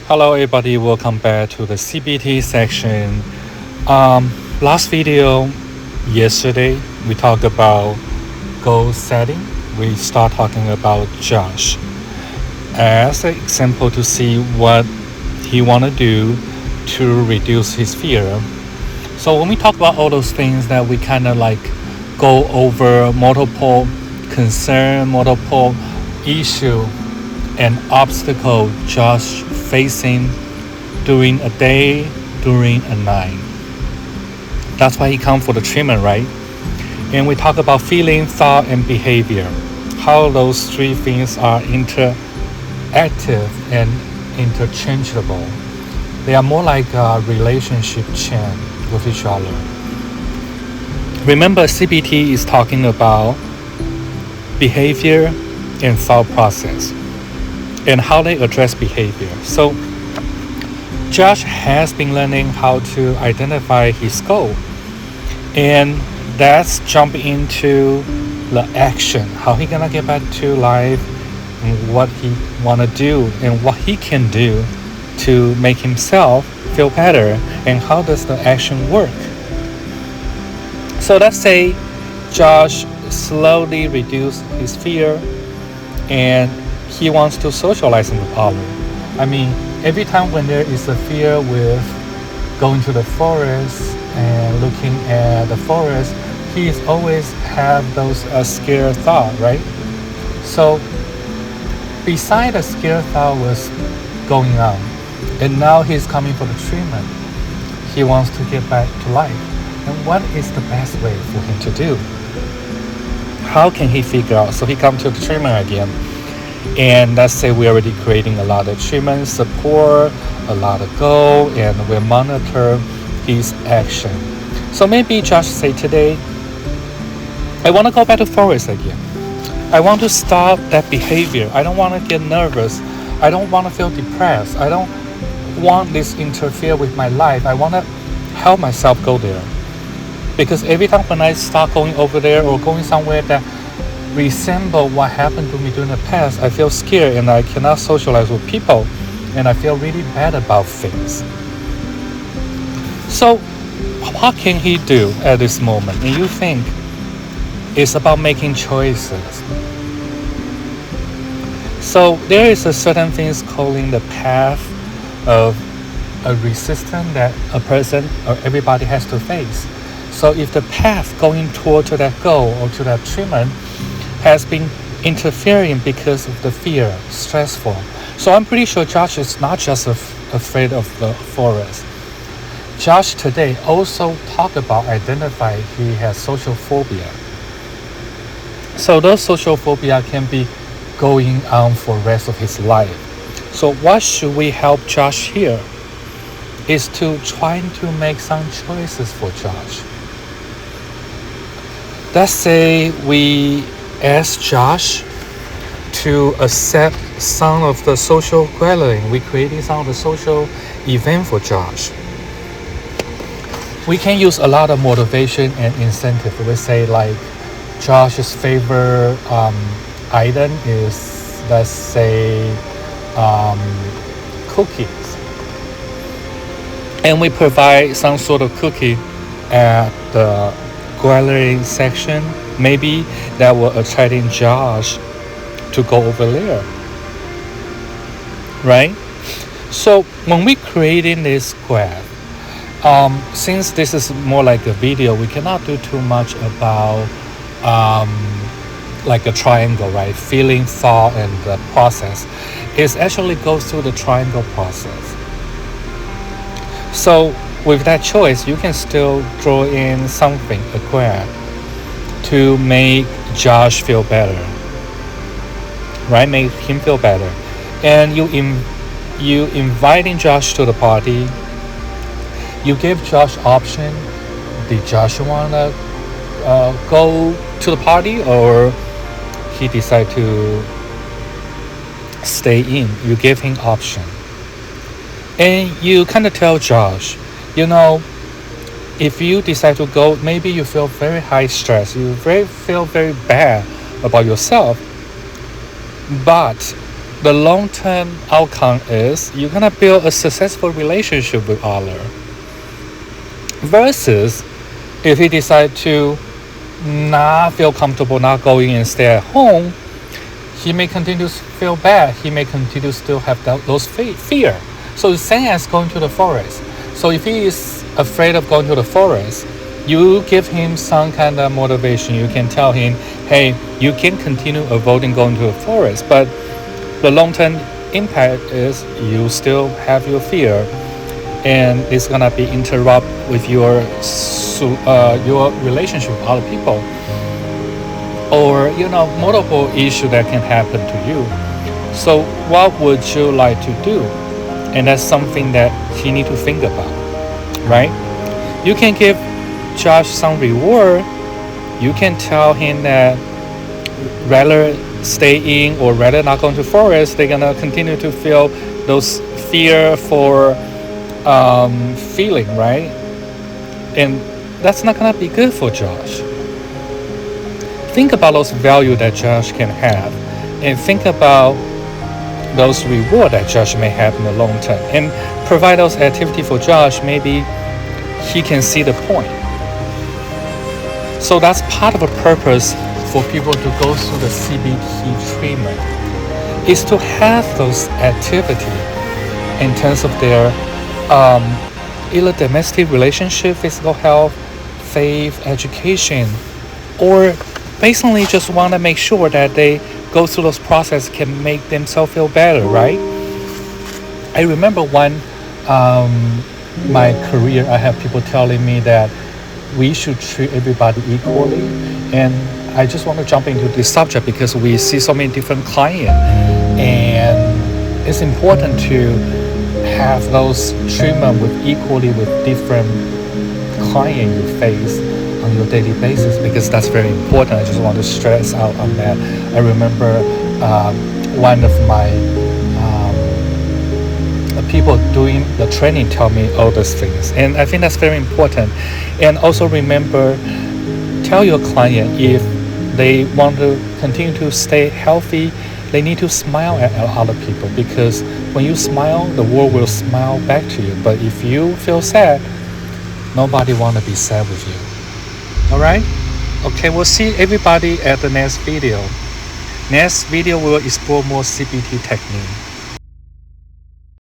Hello everybody, welcome back to the CBT section. Last video, yesterday, we talked about goal setting. We start talking about Josh as an example to see what he want to do to reduce his fear. So when we talk about all those things that we kind of like go over multiple concern, multiple issue and obstacle Josh facing during a day, during a night. That's why he come for the treatment, right? And we talk about feeling, thought, and behavior. How those three things are interactive and interchangeable. They are more like a relationship chain with each other. Remember, CBT is talking about behavior and thought process and how they address behavior. So Josh has been learning how to identify his goal, and that's jump into the action, how he gonna get back to life and what he wanna do and what he can do to make himself feel better, and how does the action work. So let's say Josh slowly reduce his fear and he wants to socialize in the parlor. I mean, every time when there is a fear with going to the forest and looking at the forest, he's always have those scare thought, right? So beside the scare thought was going on, and now he's coming for the treatment. He wants to get back to life. And what is the best way for him to do? How can he figure out? So he come to the treatment again. And let's say we're already creating a lot of treatment support, a lot of goal, and we monitor his action. So maybe Josh say today, I want to go back to forest again. I want to stop that behavior. I don't want to get nervous. I don't want to feel depressed. I don't want this interfere with my life. I want to help myself go there. Because every time when I start going over there or going somewhere that resemble what happened to me during the past, I feel scared and I cannot socialize with people, and I feel really bad about things. So what can he do at this moment? And you think it's about making choices. So there is a certain things calling the path of a resistance that a person or everybody has to face. So if the path going toward to that goal or to that treatment has been interfering because of the fear, stressful. So I'm pretty sure Josh is not just afraid of the forest. Josh today also talked about identify he has social phobia. So those social phobia can be going on for the rest of his life. So what should we help Josh here is to trying to make some choices for Josh. Let's say we ask Josh to accept some of the social gathering. We're creating some of the social event for Josh. We can use a lot of motivation and incentive. We say like Josh's favorite item is, let's say, cookies. And we provide some sort of cookie at the gathering section. Maybe that will attracting Josh to go over there, right? So when we creating this graph, since this is more like a video, we cannot do too much about like a triangle, right? Feeling, thought, and the process. It actually goes through the triangle process. So with that choice, you can still draw in something, a graph, to make Josh feel better, right? Make him feel better. And you inviting Josh to the party. You give Josh option. Did Josh wanna go to the party, or he decide to stay in? You give him option, and you kind of tell Josh, if you decide to go, maybe you feel very high stress, you feel very bad about yourself, but the long-term outcome is you're gonna build a successful relationship with other. Versus if he decide to not feel comfortable, not going and stay at home, he may continue to feel bad. He may continue to still have those fear. So the same as going to the forest. So if he is afraid of going to the forest, you give him some kind of motivation. You can tell him, hey, you can continue avoiding going to the forest, but the long-term impact is you still have your fear, and it's gonna be interrupt with your relationship with other people, or multiple issues that can happen to you. So what would you like to do? And that's something that he need to think about, right? You can give Josh some reward. You can tell him that rather stay in or rather not going to forest, they're gonna continue to feel those fear for feeling, right? And that's not gonna be good for Josh. Think about those values that Josh can have, and think about those reward that Josh may have in the long term, and provide those activity for Josh. Maybe he can see the point. So that's part of the purpose for people to go through the CBT treatment, is to have those activity in terms of their either domestic relationship, physical health, faith, education, or basically just want to make sure that they go through those process can make themselves feel better, right? I remember when my career, I have people telling me that we should treat everybody equally, and I just want to jump into this subject because we see so many different clients, and it's important to have those treatment with equally with different clients you face on your daily basis, because that's very important. I just want to stress out on that. I remember one of my people doing the training tell me all those things, and I think that's very important. And also remember, tell your client if they want to continue to stay healthy, they need to smile at other people, because when you smile, the world will smile back to you. But if you feel sad, nobody want to be sad with you. All right? Okay, we'll see everybody at the next video. Next video, we'll explore more CBT technique.